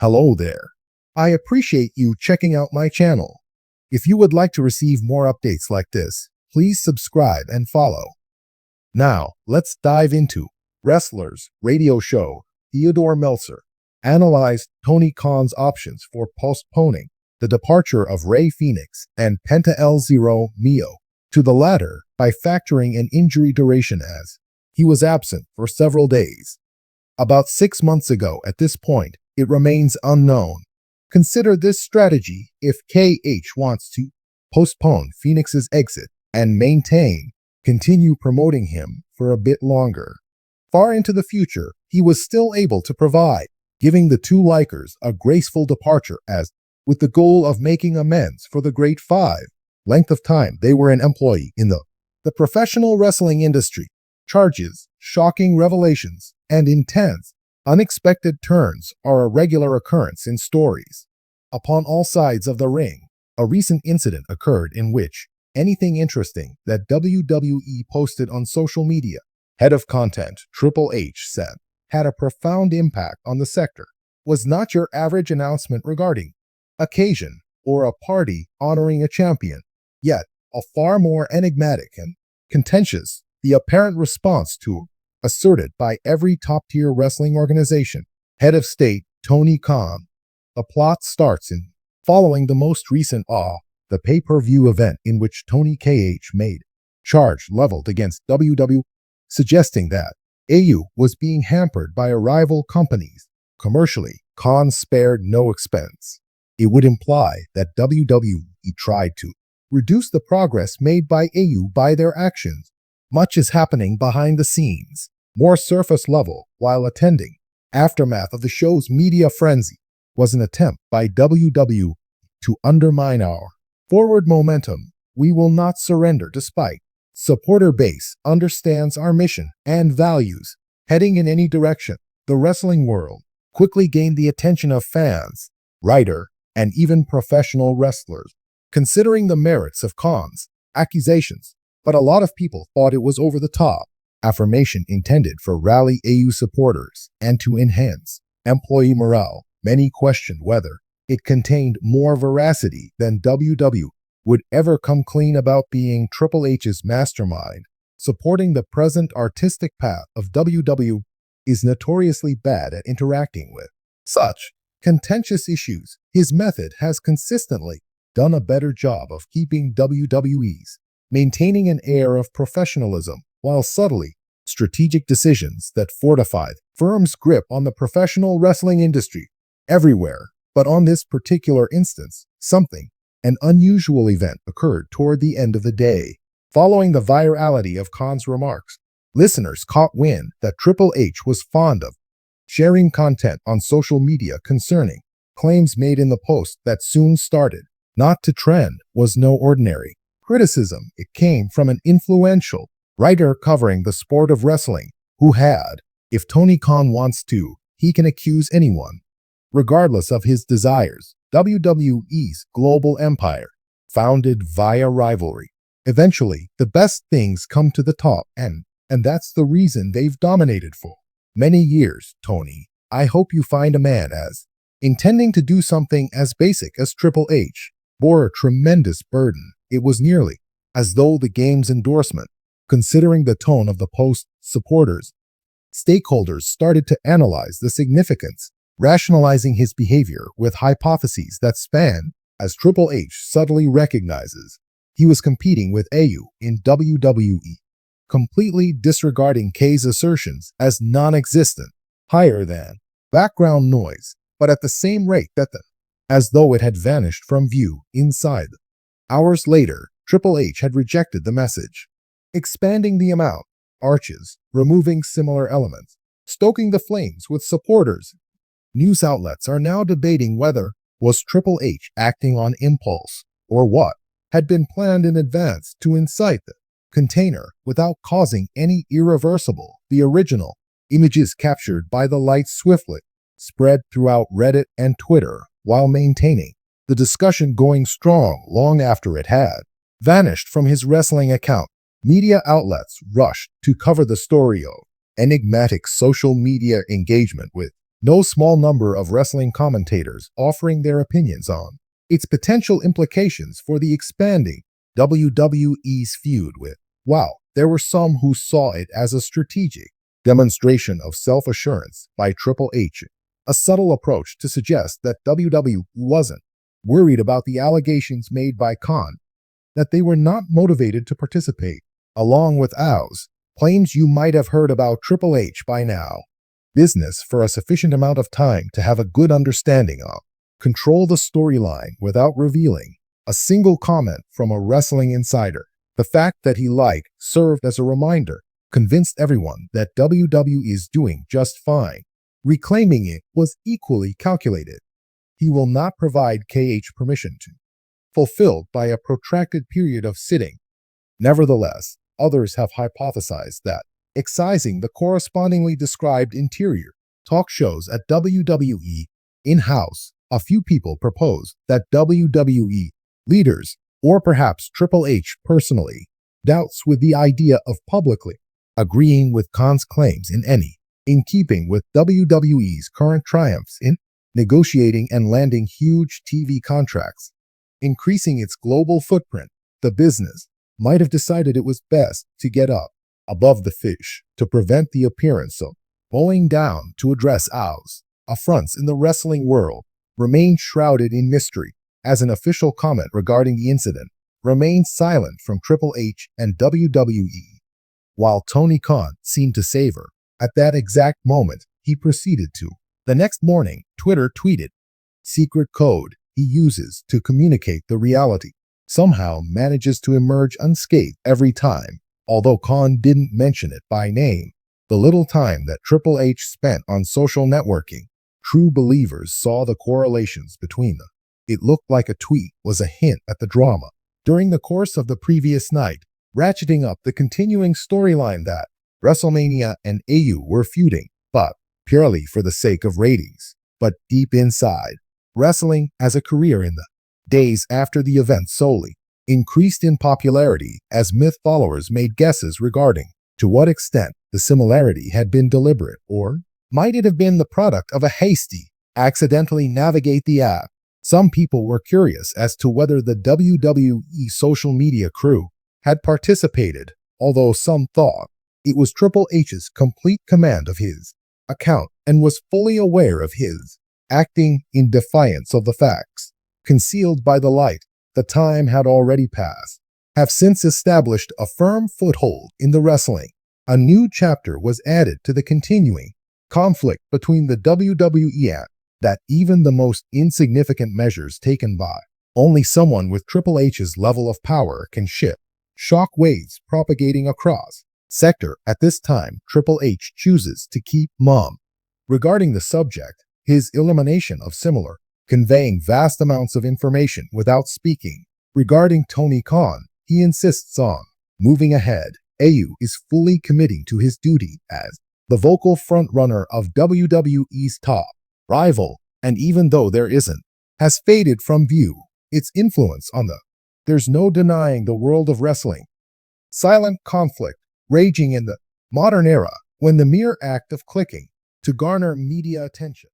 Hello there. I appreciate you checking out my channel. If you would like to receive more updates like this, please subscribe and follow. Now, let's dive into Wrestlers Radio Show. Theodore Meltzer analyzed Tony Khan's options for postponing the departure of Rey Fenix and Penta El Zero Mio, to the latter by factoring an injury duration as he was absent for several days. About 6 months ago at this point, it remains unknown. Consider this strategy if KH wants to postpone Phoenix's exit and continue promoting him for a bit longer. Far into the future, he was still able to provide, giving the two Likers a graceful departure as with the goal of making amends for the Great Five length of time they were an employee in the professional wrestling industry. Charges, shocking revelations, and intense, unexpected turns are a regular occurrence in stories. Upon all sides of the ring, a recent incident occurred in which anything interesting that WWE posted on social media, head of content Triple H said, had a profound impact on the sector, was not your average announcement regarding occasion or a party honoring a champion, yet a far more enigmatic and contentious, the apparent response to asserted by every top-tier wrestling organization, head of state Tony Khan. The plot starts in following the most recent the pay-per-view event in which Tony KH made charge leveled against WWE, suggesting that AU was being hampered by a rival company's. Commercially, Khan spared no expense. It would imply that WWE tried to reduce the progress made by AU by their actions. Much is happening behind the scenes, more surface level, while attending. Aftermath of the show's media frenzy was an attempt by WWE to undermine our forward momentum. We will not surrender despite supporter base understands our mission and values. Heading in any direction, the wrestling world quickly gained the attention of fans, writer, and even professional wrestlers, considering the merits of Khan's accusations. But a lot of people thought it was over the top affirmation intended for rally AU supporters and to enhance employee morale. Many questioned whether it contained more veracity than WWE would ever come clean about being Triple H's mastermind. Supporting the present artistic path of WWE is notoriously bad at interacting with such contentious issues. His method has consistently done a better job of keeping WWE's maintaining an air of professionalism while subtly strategic decisions that fortified firm's grip on the professional wrestling industry everywhere. But on this particular instance, an unusual event occurred toward the end of the day. Following the virality of Khan's remarks, listeners caught wind that Triple H was fond of sharing content on social media concerning claims made in the post that soon started not to trend was no ordinary criticism. It came from an influential writer covering the sport of wrestling who had, if Tony Khan wants to, he can accuse anyone, regardless of his desires. WWE's global empire, founded via rivalry. Eventually, the best things come to the top, and that's the reason they've dominated for many years. Tony, I hope you find a man as intending to do something as basic as Triple H bore a tremendous burden. It was nearly as though the game's endorsement, considering the tone of the post, supporters, stakeholders started to analyze the significance, rationalizing his behavior with hypotheses that span, as Triple H subtly recognizes, he was competing with AU in WWE, completely disregarding K's assertions as non-existent, higher than background noise, but at the same rate as though it had vanished from view inside. Hours later, Triple H had rejected the message, expanding the amount, arches, removing similar elements, stoking the flames with supporters. News outlets are now debating whether was Triple H acting on impulse or what had been planned in advance to incite the container without causing any irreversible. The original images captured by the light swiftly spread throughout Reddit and Twitter while maintaining the discussion going strong long after it had vanished from his wrestling account. Media outlets rushed to cover the story of enigmatic social media engagement with no small number of wrestling commentators offering their opinions on its potential implications for the expanding WWE's feud with. While there were some who saw it as a strategic demonstration of self-assurance by Triple H, a subtle approach to suggest that WWE wasn't worried about the allegations made by Khan, that they were not motivated to participate, along with Ows claims you might have heard about Triple H by now. Business for a sufficient amount of time to have a good understanding of. Control the storyline without revealing a single comment from a wrestling insider. The fact that he served as a reminder, convinced everyone that WWE is doing just fine. Reclaiming it was equally calculated. He will not provide KH permission to. Fulfilled by a protracted period of sitting. Nevertheless, others have hypothesized that, excising the correspondingly described interior talk shows at WWE in-house, a few people proposed that WWE leaders, or perhaps Triple H personally, doubts with the idea of publicly agreeing with Khan's claims in keeping with WWE's current triumphs in negotiating and landing huge TV contracts, increasing its global footprint. The business might have decided it was best to get up above the fish to prevent the appearance of bowing down to address Ows. Affronts in the wrestling world remain shrouded in mystery, as an official comment regarding the incident remains silent from Triple H and WWE. While Tony Khan seemed to savor at that exact moment, he proceeded to. The next morning, Twitter tweeted, secret code he uses to communicate the reality somehow manages to emerge unscathed every time. Although Khan didn't mention it by name, the little time that Triple H spent on social networking, true believers saw the correlations between them. It looked like a tweet was a hint at the drama during the course of the previous night, ratcheting up the continuing storyline that WrestleMania and AU were feuding, but purely for the sake of ratings. But deep inside, wrestling as a career in the days after the event solely increased in popularity as myth followers made guesses regarding to what extent the similarity had been deliberate, or might it have been the product of a hasty, accidentally navigate the app. Some people were curious as to whether the WWE social media crew had participated, although some thought it was Triple H's complete command of his account and was fully aware of his acting in defiance of the facts concealed by the light. The time had already passed, have since established a firm foothold in the wrestling. A new chapter was added to the continuing conflict between the WWE and that even the most insignificant measures taken by only someone with Triple H's level of power can shift. Shock waves propagating across sector. At this time, Triple H chooses to keep mum regarding the subject, his elimination of similar, conveying vast amounts of information without speaking. Regarding Tony Khan, he insists on moving ahead. AU is fully committing to his duty as the vocal frontrunner of WWE's top rival, and even though there isn't, has faded from view. Its influence on there's no denying the world of wrestling. Silent conflict raging in the modern era when the mere act of clicking to garner media attention